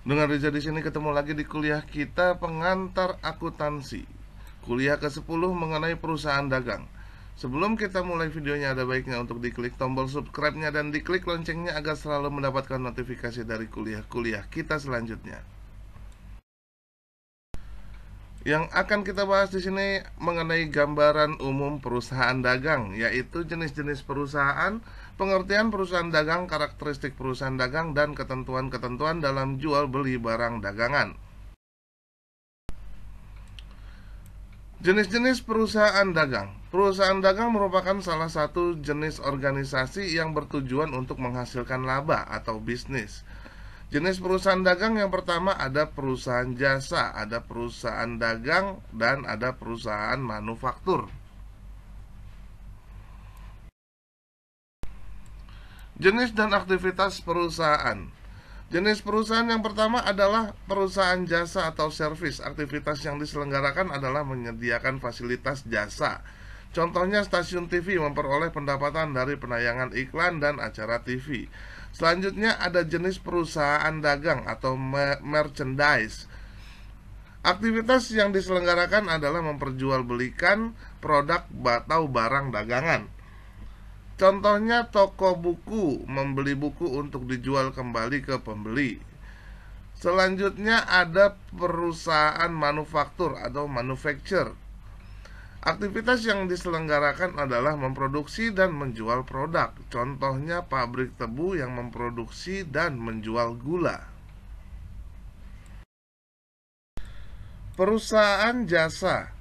Dengan Riza di sini ketemu lagi di kuliah kita pengantar akuntansi. Kuliah ke-10 mengenai perusahaan dagang. Sebelum kita mulai videonya ada baiknya untuk diklik tombol subscribe-nya dan diklik loncengnya agar selalu mendapatkan notifikasi dari kuliah-kuliah kita selanjutnya. Yang akan kita bahas di sini mengenai gambaran umum perusahaan dagang, yaitu jenis-jenis perusahaan, pengertian perusahaan dagang, karakteristik perusahaan dagang, dan ketentuan-ketentuan dalam jual beli barang dagangan. Jenis-jenis perusahaan dagang. Perusahaan dagang merupakan salah satu jenis organisasi yang bertujuan untuk menghasilkan laba atau bisnis. Jenis perusahaan dagang yang pertama ada perusahaan jasa, ada perusahaan dagang, dan ada perusahaan manufaktur. Jenis dan aktivitas perusahaan. Jenis perusahaan yang pertama adalah perusahaan jasa atau servis. Aktivitas yang diselenggarakan adalah menyediakan fasilitas jasa. Contohnya stasiun TV memperoleh pendapatan dari penayangan iklan dan acara TV. Selanjutnya ada jenis perusahaan dagang atau merchandise. Aktivitas yang diselenggarakan adalah memperjualbelikan produk atau barang dagangan. Contohnya toko buku membeli buku untuk dijual kembali ke pembeli. Selanjutnya ada perusahaan manufaktur atau manufacture. Aktivitas yang diselenggarakan adalah memproduksi dan menjual produk. Contohnya pabrik tebu yang memproduksi dan menjual gula. Perusahaan jasa.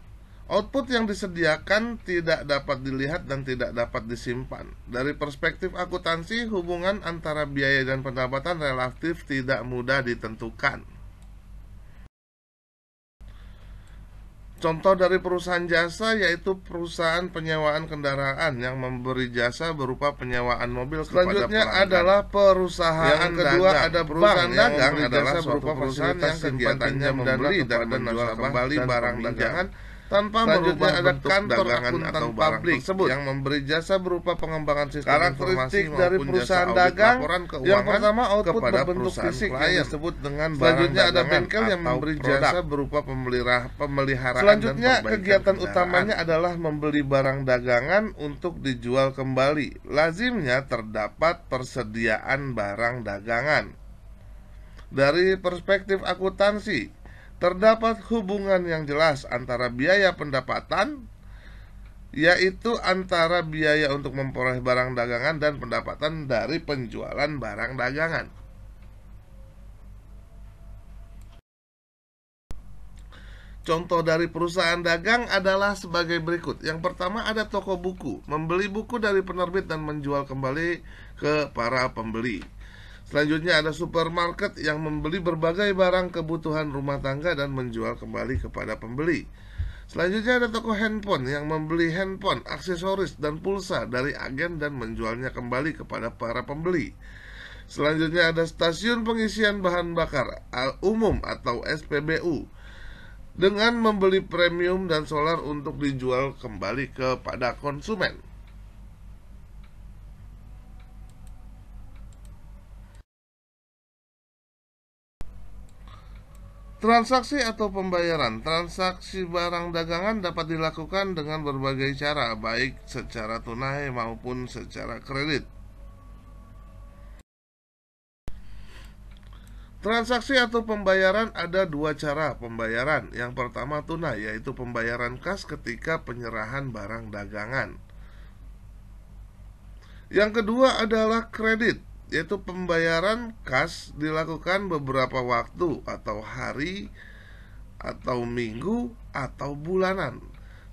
Output yang disediakan tidak dapat dilihat dan tidak dapat disimpan. Dari perspektif akuntansi, hubungan antara biaya dan pendapatan relatif tidak mudah ditentukan. Contoh dari perusahaan jasa yaitu perusahaan penyewaan kendaraan yang memberi jasa berupa penyewaan mobil kepada pelanggan. Selanjutnya adalah perusahaan yang kedua dagang. Ada perusahaan dagang adalah suatu perusahaan yang kegiatannya membeli dan menjual kembali barang dagangan tanpa merubah ada kantor akuntan publik yang memberi jasa berupa pengembangan sistem karakteristik dari perusahaan dagang. Yang pertama, output berbentuk fisik yang disebut dengan barang. Selanjutnya ada bengkel yang memberi jasa berupa pemeliharaan. Selanjutnya kegiatan utamanya adalah membeli barang dagangan untuk dijual kembali. Lazimnya terdapat persediaan barang dagangan. Dari perspektif akuntansi, terdapat hubungan yang jelas antara biaya pendapatan, yaitu antara biaya untuk memperoleh barang dagangan dan pendapatan dari penjualan barang dagangan. Contoh dari perusahaan dagang adalah sebagai berikut. Yang pertama ada toko buku, membeli buku dari penerbit dan menjual kembali ke para pembeli. Selanjutnya ada supermarket yang membeli berbagai barang kebutuhan rumah tangga dan menjual kembali kepada pembeli. Selanjutnya ada toko handphone yang membeli handphone, aksesoris, dan pulsa dari agen dan menjualnya kembali kepada para pembeli. Selanjutnya ada stasiun pengisian bahan bakar umum atau SPBU dengan membeli premium dan solar untuk dijual kembali kepada konsumen. Transaksi atau pembayaran. Transaksi barang dagangan dapat dilakukan dengan berbagai cara, baik secara tunai maupun secara kredit. Transaksi atau pembayaran ada dua cara pembayaran. Yang pertama tunai, yaitu pembayaran kas ketika penyerahan barang dagangan. Yang kedua adalah kredit, yaitu pembayaran kas dilakukan beberapa waktu atau hari atau minggu atau bulanan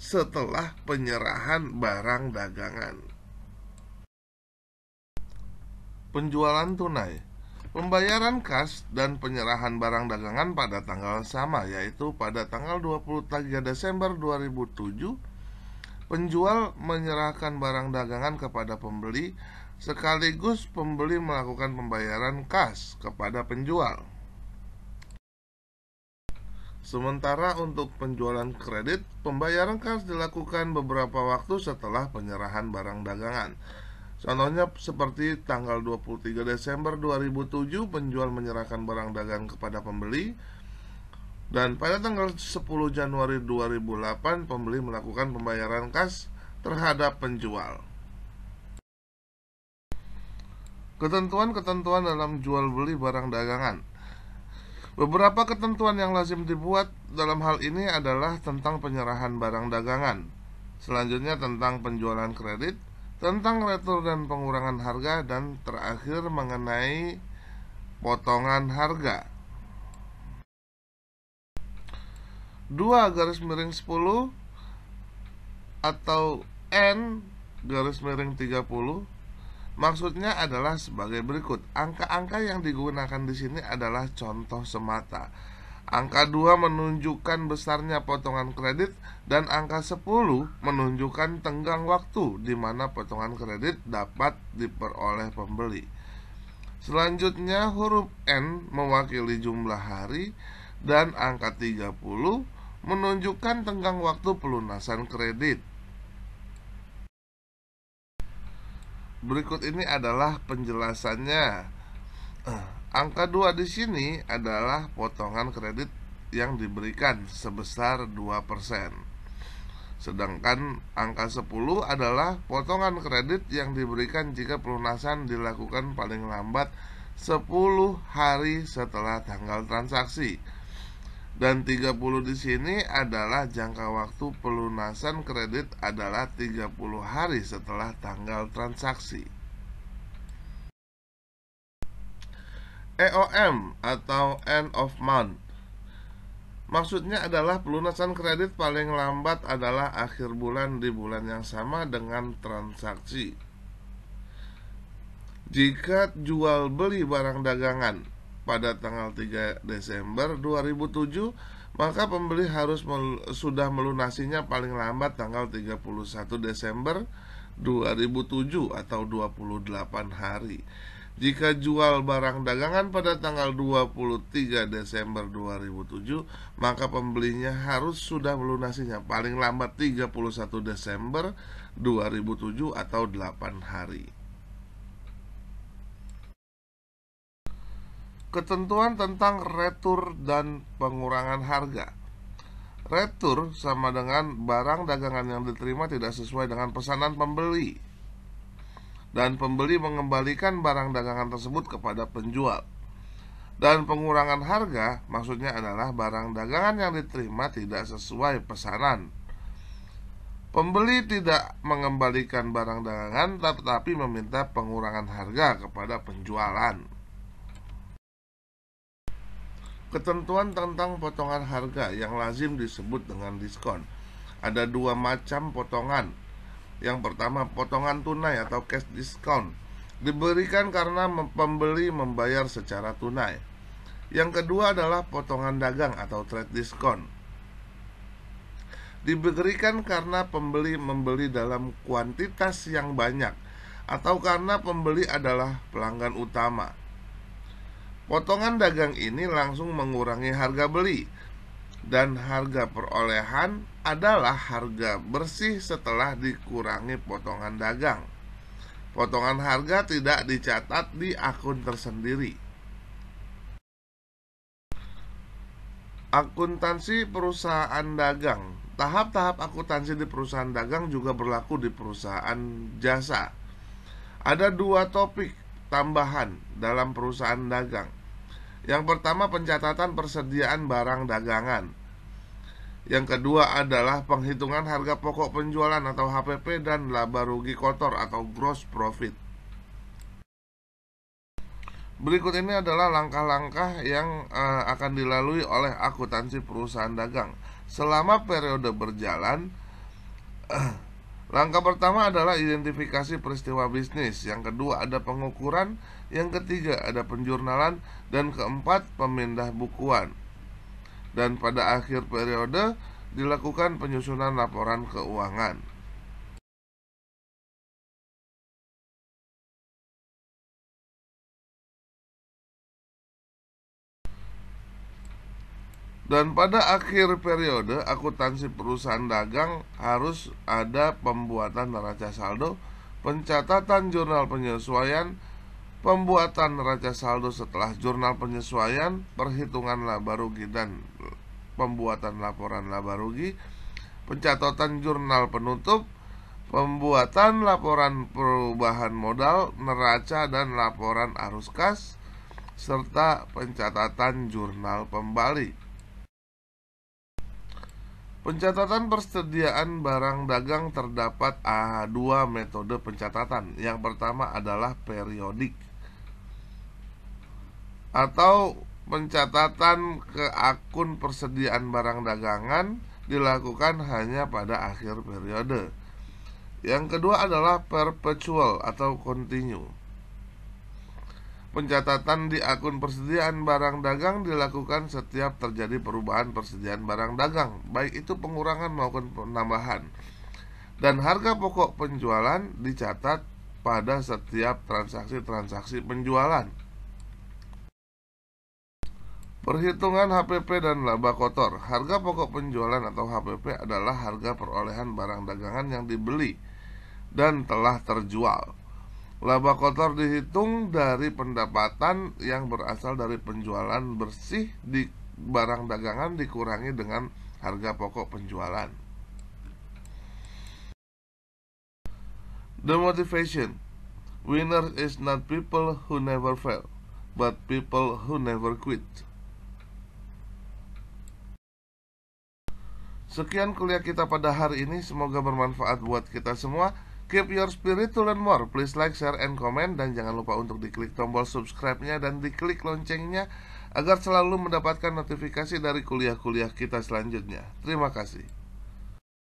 setelah penyerahan barang dagangan. Penjualan tunai. Pembayaran kas dan penyerahan barang dagangan pada tanggal sama, yaitu pada tanggal 23 Desember 2007. Penjual menyerahkan barang dagangan kepada pembeli, sekaligus pembeli melakukan pembayaran kas kepada penjual. Sementara untuk penjualan kredit, pembayaran kas dilakukan beberapa waktu setelah penyerahan barang dagangan. Contohnya seperti tanggal 23 Desember 2007 penjual menyerahkan barang dagang kepada pembeli, dan pada tanggal 10 Januari 2008 pembeli melakukan pembayaran kas terhadap penjual. Ketentuan-ketentuan dalam jual beli barang dagangan. Beberapa ketentuan yang lazim dibuat dalam hal ini adalah tentang penyerahan barang dagangan, selanjutnya tentang penjualan kredit, tentang retur dan pengurangan harga, dan terakhir mengenai potongan harga. 2/10 atau N/30 maksudnya adalah sebagai berikut. Angka-angka yang digunakan di sini adalah contoh semata. Angka 2 menunjukkan besarnya potongan kredit, dan angka 10 menunjukkan tenggang waktu di mana potongan kredit dapat diperoleh pembeli. Selanjutnya huruf N mewakili jumlah hari, dan angka 30 menunjukkan tenggang waktu pelunasan kredit. Berikut ini adalah penjelasannya. Angka 2 di sini adalah potongan kredit yang diberikan sebesar 2%. Sedangkan angka 10 adalah potongan kredit yang diberikan jika pelunasan dilakukan paling lambat 10 hari setelah tanggal transaksi. Dan 30 di sini adalah jangka waktu pelunasan kredit adalah 30 hari setelah tanggal transaksi. EOM atau end of month maksudnya adalah pelunasan kredit paling lambat adalah akhir bulan di bulan yang sama dengan transaksi. Jika jual beli barang dagangan pada tanggal 3 Desember 2007, maka pembeli harus sudah melunasinya paling lambat tanggal 31 Desember 2007 atau 28 hari. Jika jual barang dagangan pada tanggal 23 Desember 2007, maka pembelinya harus sudah melunasinya paling lambat 31 Desember 2007 atau 8 hari. Ketentuan tentang retur dan pengurangan harga. Retur sama dengan barang dagangan yang diterima tidak sesuai dengan pesanan pembeli, dan pembeli mengembalikan barang dagangan tersebut kepada penjual. Dan pengurangan harga maksudnya adalah barang dagangan yang diterima tidak sesuai pesanan. Pembeli tidak mengembalikan barang dagangan tetapi meminta pengurangan harga kepada penjualan. Ketentuan tentang potongan harga yang lazim disebut dengan diskon. Ada dua macam potongan. Yang pertama, potongan tunai atau cash discount, diberikan karena pembeli membayar secara tunai. Yang kedua adalah potongan dagang atau trade discount, diberikan karena pembeli membeli dalam kuantitas yang banyak atau karena pembeli adalah pelanggan utama. Potongan dagang ini langsung mengurangi harga beli, dan harga perolehan adalah harga bersih setelah dikurangi potongan dagang. Potongan harga tidak dicatat di akun tersendiri. Akuntansi perusahaan dagang. Tahap-tahap akuntansi di perusahaan dagang juga berlaku di perusahaan jasa. Ada dua topik tambahan dalam perusahaan dagang. Yang pertama, pencatatan persediaan barang dagangan. Yang kedua adalah penghitungan harga pokok penjualan atau HPP dan laba rugi kotor atau gross profit. Berikut ini adalah langkah-langkah yang akan dilalui oleh akuntansi perusahaan dagang selama periode berjalan. Langkah pertama adalah identifikasi peristiwa bisnis. Yang kedua ada pengukuran. Yang ketiga ada penjurnalan. Dan keempat pemindah bukuan. Dan pada akhir periode dilakukan penyusunan laporan keuangan. Dan pada akhir periode akuntansi perusahaan dagang harus ada pembuatan neraca saldo, pencatatan jurnal penyesuaian, pembuatan neraca saldo setelah jurnal penyesuaian, perhitungan laba rugi dan pembuatan laporan laba rugi, pencatatan jurnal penutup, pembuatan laporan perubahan modal, neraca dan laporan arus kas, serta pencatatan jurnal pembali. Pencatatan persediaan barang dagang terdapat dua metode pencatatan. Yang pertama adalah periodik atau pencatatan ke akun persediaan barang dagangan dilakukan hanya pada akhir periode. Yang kedua adalah perpetual atau continue. Pencatatan di akun persediaan barang dagang dilakukan setiap terjadi perubahan persediaan barang dagang, baik itu pengurangan maupun penambahan. Dan harga pokok penjualan dicatat pada setiap transaksi-transaksi penjualan. Perhitungan HPP dan laba kotor. Harga pokok penjualan atau HPP adalah harga perolehan barang dagangan yang dibeli dan telah terjual. Laba kotor dihitung dari pendapatan yang berasal dari penjualan bersih di barang dagangan dikurangi dengan harga pokok penjualan. The motivation. Winner is not people who never fail, but people who never quit. Sekian kuliah kita pada hari ini, semoga bermanfaat buat kita semua. Keep your spirit to learn more. Please like, share, and comment. Dan jangan lupa untuk diklik tombol subscribe-nya dan diklik loncengnya agar selalu mendapatkan notifikasi dari kuliah-kuliah kita selanjutnya. Terima kasih.